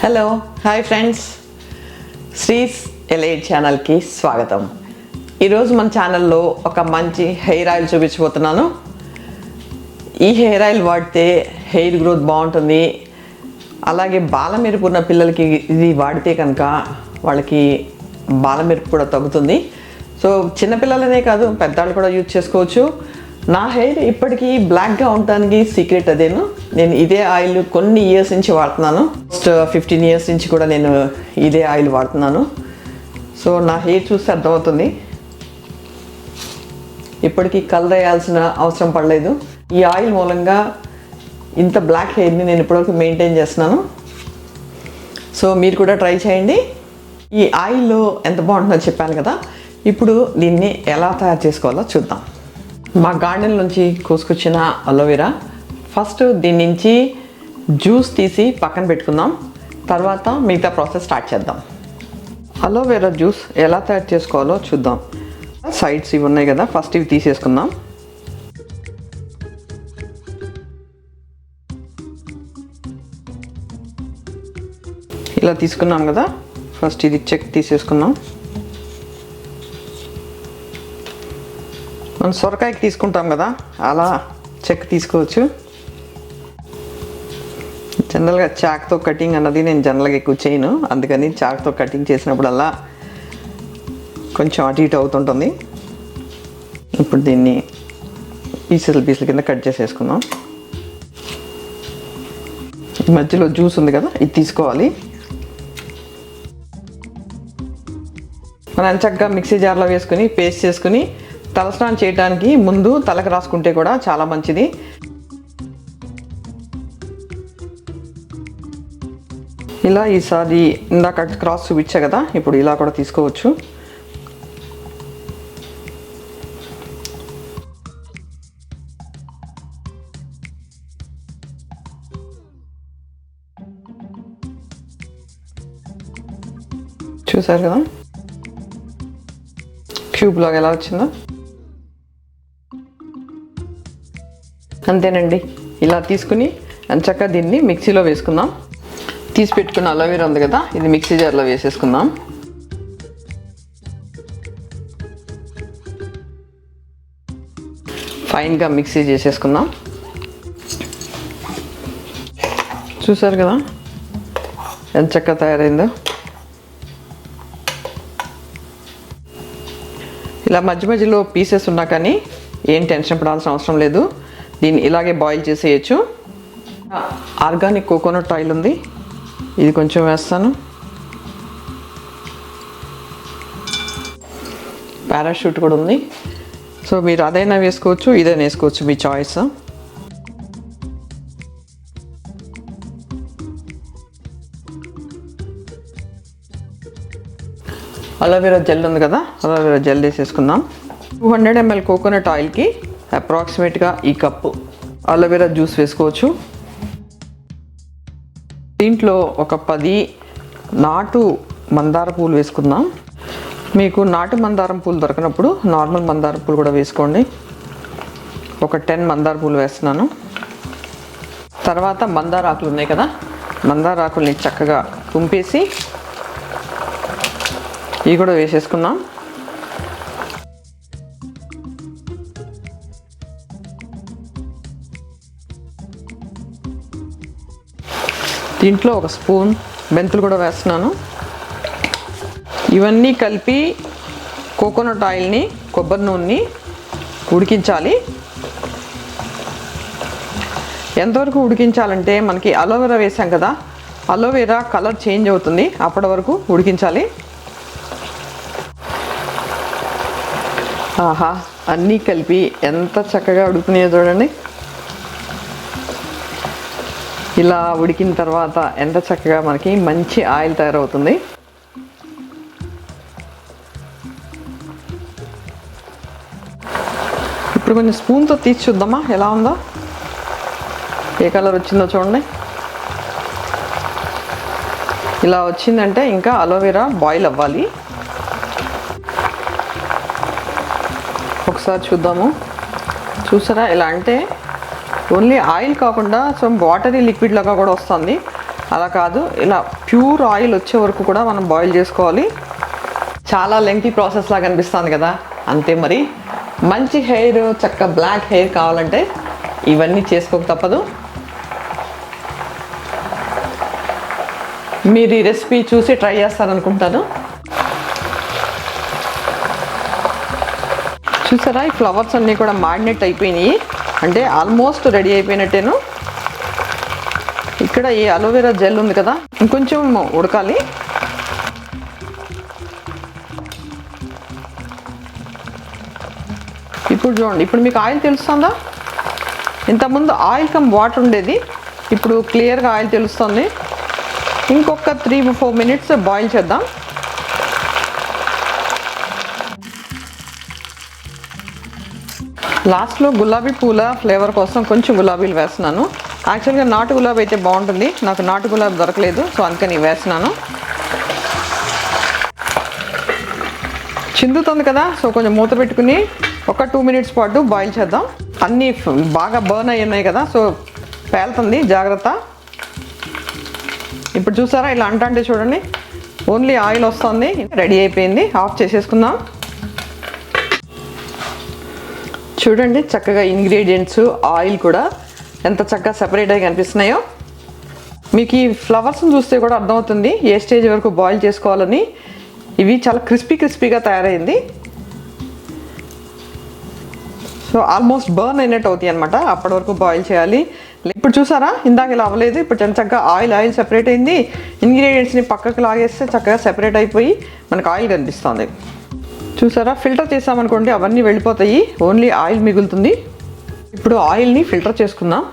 Hello hi friends, శ్రీస్ elite ఛానల్కి స్వాగతం. ఈరోజు మన ఛానల్లో ఒక మంచి హెయిర్ ఆయిల్ చూపించబోతున్నాను. ఈ హెయిర్ ఆయిల్ వాడితే హెయిర్ గ్రోత్ బాగుంటుంది. అలాగే బాలమెరుపు ఉన్న పిల్లలకి ఇది వాడితే కనుక వాళ్ళకి బాలమెరుపు కూడా తగ్గుతుంది. సో చిన్నపిల్లలనే కాదు, పెద్దవాళ్ళు కూడా యూజ్ చేసుకోవచ్చు. నా హెయిర్ ఇప్పటికీ బ్లాక్గా ఉండడానికి సీక్రెట్ అదేను. నేను ఇదే ఆయిల్ కొన్ని ఇయర్స్ నుంచి వాడుతున్నాను. ఫస్ట్ 15 ఇయర్స్ నుంచి కూడా నేను ఇదే ఆయిల్ వాడుతున్నాను. సో నా హెయిర్ చూస్తే అర్థమవుతుంది. ఇప్పటికీ కలర్ వేయాల్సిన అవసరం పడలేదు. ఈ ఆయిల్ మూలంగా ఇంత బ్లాక్ హెయిర్ని నేను ఇప్పటివరకు మెయింటైన్ చేస్తున్నాను. సో మీరు కూడా ట్రై చేయండి. ఈ ఆయిల్లో ఎంత బాగుంటుందో చెప్పాను కదా. ఇప్పుడు దీన్ని ఎలా తయారు చేసుకోవాలో చూద్దాం. మా గార్డెన్ నుంచి కోసుకొచ్చిన అలోవెరా. ఫస్ట్ దీని నుంచి జ్యూస్ తీసి పక్కన పెట్టుకుందాం. తర్వాత మిగతా ప్రాసెస్ స్టార్ట్ చేద్దాం. అలోవెరా జ్యూస్ ఎలా తయారు చేసుకోవాలో చూద్దాం. సైడ్స్ ఇవి ఉన్నాయి కదా, ఫస్ట్ ఇవి తీసేసుకుందాం. ఇలా తీసుకున్నాం కదా, ఫస్ట్ ఇది చెక్ తీసేసుకుందాం. మనం సొరకాయకి తీసుకుంటాం కదా, అలా చెక్ తీసుకోవచ్చు. జనరల్గా చాక్తో కటింగ్ అన్నది నేను జనరల్గా ఎక్కువ చేయను, అందుకని చాక్తో కటింగ్ చేసినప్పుడల్లా కొంచెం అటు ఇటు అవుతుంటుంది. ఇప్పుడు దీన్ని పీసుల కింద కట్ చేసేసుకుందాం. ఈ మధ్యలో జ్యూస్ ఉంది కదా, ఇది తీసుకోవాలి. మనం చక్కగా మిక్సీ జార్లో వేసుకుని పేస్ట్ చేసుకుని తలస్నానం చేయడానికి ముందు తలకు రాసుకుంటే కూడా చాలా మంచిది. ఇలా ఈసారి ఇందాక క్రాస్ చూపించా కదా, ఇప్పుడు ఇలా కూడా తీసుకోవచ్చు. చూసారు కదా క్యూబ్ లాగా ఎలా వచ్చిందో. అంతేనండి. ఇలా తీసుకుని చక్కగా దీన్ని మిక్సీలో వేసుకుందాం. తీసి పెట్టుకున్న అలోవెరా ఉంది కదా, ఇది మిక్సీ జార్లో వేసేసుకుందాం. ఫైన్గా మిక్సీ చేసేసుకుందాం. చూసారు కదా ఎంత చక్కగా తయారైందో. ఇలా మధ్య మధ్యలో పీసెస్ ఉన్నా కానీ ఏం టెన్షన్ పడాల్సిన అవసరం లేదు. దీన్ని ఇలాగే బాయిల్ చేసేయచ్చు. ఆర్గానిక్ కోకోనట్ ఆయిల్ ఉంది, ఇది కొంచెం వేస్తాను. పారాషూట్ కూడా ఉంది. సో మీరు అదైనా వేసుకోవచ్చు, ఇదైనా వేసుకోవచ్చు, మీ చాయిస్. అలోవెరా జెల్ ఉంది కదా, అలోవెరా జెల్ వేసేసుకుందాం. 200 ml కోకోనట్ ఆయిల్కి అప్రాక్సిమేట్గా ఈ కప్పు అలోవెరా జ్యూస్ వేసుకోవచ్చు. దీంట్లో ఒక 10 నాటు మందార పూలు వేసుకుందాం. మీకు నాటు మందారం పూలు దొరకనప్పుడు నార్మల్ మందార పూలు కూడా వేసుకోండి. ఒక 10 మందార పూలు వేస్తున్నాను. తర్వాత మందార ఆకులు ఉన్నాయి కదా, మందార ఆకుల్ని చక్కగా తుంపేసి ఇవి కూడా వేసేసుకుందాం. దీంట్లో ఒక స్పూన్ మెంతులు కూడా వేస్తున్నాను. ఇవన్నీ కలిపి కోకోనట్ ఆయిల్ని, కొబ్బరి నూనెని ఉడికించాలి. ఎంతవరకు ఉడికించాలంటే మనకి అలోవెరా వేసాం కదా, అలోవెరా కలర్ చేంజ్ అవుతుంది, అప్పటి వరకు ఉడికించాలి. ఆహా, అన్నీ కలిపి ఎంత చక్కగా ఉడుకున్నాయో చూడండి. ఇలా ఉడికిన తర్వాత ఎంత చక్కగా మనకి మంచి ఆయిల్ తయారవుతుంది. ఇప్పుడు కొంచెం స్పూన్తో తీసి చూద్దామా ఎలా ఉందో, ఏ కలర్ వచ్చిందో చూడండి. ఇలా వచ్చిందంటే ఇంకా అలోవెరా బాయిల్ అవ్వాలి. ఒకసారి చూద్దాము. చూసారా, ఇలా అంటే ఓన్లీ ఆయిల్ కాకుండా సమ్ వాటరీ లిక్విడ్ లాగా కూడా వస్తుంది. అలా కాదు, ఇలా ప్యూర్ ఆయిల్ వచ్చే వరకు కూడా మనం బాయిల్ చేసుకోవాలి. చాలా లెంగ్తీ ప్రాసెస్ లాగా అనిపిస్తుంది కదా, అంతే మరి. మంచి హెయిర్, చక్క బ్లాక్ హెయిర్ కావాలంటే ఇవన్నీ చేసుకోక తప్పదు. మీరు ఈ రెసిపీ చూసి ట్రై చేస్తారనుకుంటాను. చూసారా, ఈ ఫ్లవర్స్ అన్నీ కూడా మారినట్టు అయిపోయినాయి, అంటే ఆల్మోస్ట్ రెడీ అయిపోయినట్టేను. ఇక్కడ ఈ అలోవెరా జెల్ ఉంది కదా, ఇంకొంచెం ఉడకాలి. ఇప్పుడు చూడండి, ఇప్పుడు మీకు ఆయిల్ తెలుస్తుందా? ఇంతకుముందు ఆయిల్ కమ్ వాటర్ ఉండేది, ఇప్పుడు క్లియర్గా ఆయిల్ తెలుస్తుంది. ఇంకొక 3-4 మినిట్స్ బాయిల్ చేద్దాం. లాస్ట్లో గులాబీ పూల ఫ్లేవర్ కోసం కొంచెం గులాబీలు వేస్తున్నాను. యాక్చువల్గా నాటు గులాబీ అయితే బాగుంటుంది, నాకు నాటు గులాబీ దొరకలేదు, సో అందుకని వేస్తున్నాను. చిందుతుంది కదా, సో కొంచెం మూత పెట్టుకుని ఒక 2 మినిట్స్ పాటు బాయిల్ చేద్దాం. అన్నీ బాగా బర్న్ అయ్యి ఉన్నాయి కదా, సో పేలుతుంది, జాగ్రత్త. ఇప్పుడు చూసారా, ఇలా అంటే చూడండి, ఓన్లీ ఆయిల్ వస్తుంది. రెడీ అయిపోయింది, ఆఫ్ చేసేసుకుందాం. చూడండి, చక్కగా ఇంగ్రీడియంట్స్, ఆయిల్ కూడా ఎంత చక్కగా సెపరేట్ అయ్యి కనిపిస్తున్నాయో. మీకు ఈ ఫ్లవర్స్ని చూస్తే కూడా అర్థమవుతుంది ఏ స్టేజ్ వరకు బాయిల్ చేసుకోవాలని. ఇవి చాలా క్రిస్పీగా తయారైంది. సో ఆల్మోస్ట్ బర్న్ అయినట్టు అవుతాయి అనమాట, అప్పటి వరకు బాయిల్ చేయాలి. ఇప్పుడు చూసారా, ఇందాక ఇలా అవ్వలేదు, ఇప్పుడు చక్కగా ఆయిల్ సెపరేట్ అయింది. ఇంగ్రీడియంట్స్ని పక్కకు లాగేస్తే చక్కగా సెపరేట్ అయిపోయి మనకు ఆయిల్ కనిపిస్తుంది. చూసారా, ఫిల్టర్ చేసామనుకోండి అవన్నీ వెళ్ళిపోతాయి, ఓన్లీ ఆయిల్ మిగులుతుంది. ఇప్పుడు ఆయిల్ని ఫిల్టర్ చేసుకుందాం.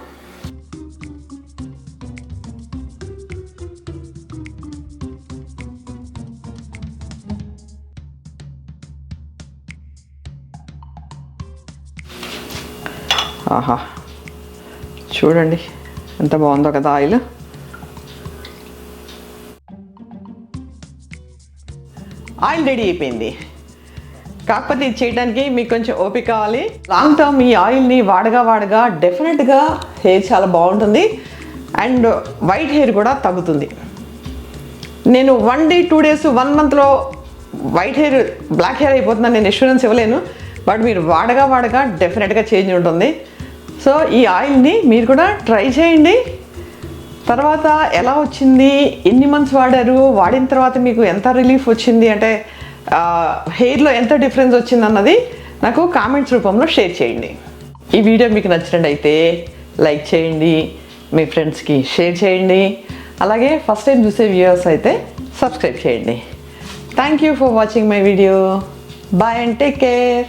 ఆహా, చూడండి ఎంత బాగుందో కదా ఆయిల్. ఆయిల్ రెడీ అయిపోయింది. కాకపోతే ఇది చేయడానికి మీకు కొంచెం ఓపిక కావాలి. లాంగ్ టర్మ్ ఈ ఆయిల్ని వాడగా డెఫినెట్గా హెయిర్ చాలా బాగుంటుంది అండ్ వైట్ హెయిర్ కూడా తగ్గుతుంది. నేను 1 డే 2 డేస్ 1 మంత్లో వైట్ హెయిర్ బ్లాక్ హెయిర్ అయిపోతుందని నేను ఎష్యూరెన్స్ ఇవ్వలేను, బట్ మీరు వాడగా డెఫినెట్గా చేంజ్ ఉంటుంది. సో ఈ ఆయిల్ని మీరు కూడా ట్రై చేయండి. తర్వాత ఎలా వచ్చింది, ఎన్ని మంత్స్ వాడారు, వాడిన తర్వాత మీకు ఎంత రిలీఫ్ వచ్చింది, అంటే హెయిర్లో ఎంత డిఫరెన్స్ వచ్చింది అన్నది నాకు కామెంట్స్ రూపంలో షేర్ చేయండి. ఈ వీడియో మీకు నచ్చినట్టయితే లైక్ చేయండి, మీ ఫ్రెండ్స్కి షేర్ చేయండి. అలాగే ఫస్ట్ టైం చూసే వ్యూవర్స్ అయితే సబ్స్క్రైబ్ చేయండి. Thank you for watching my video. Bye and take care.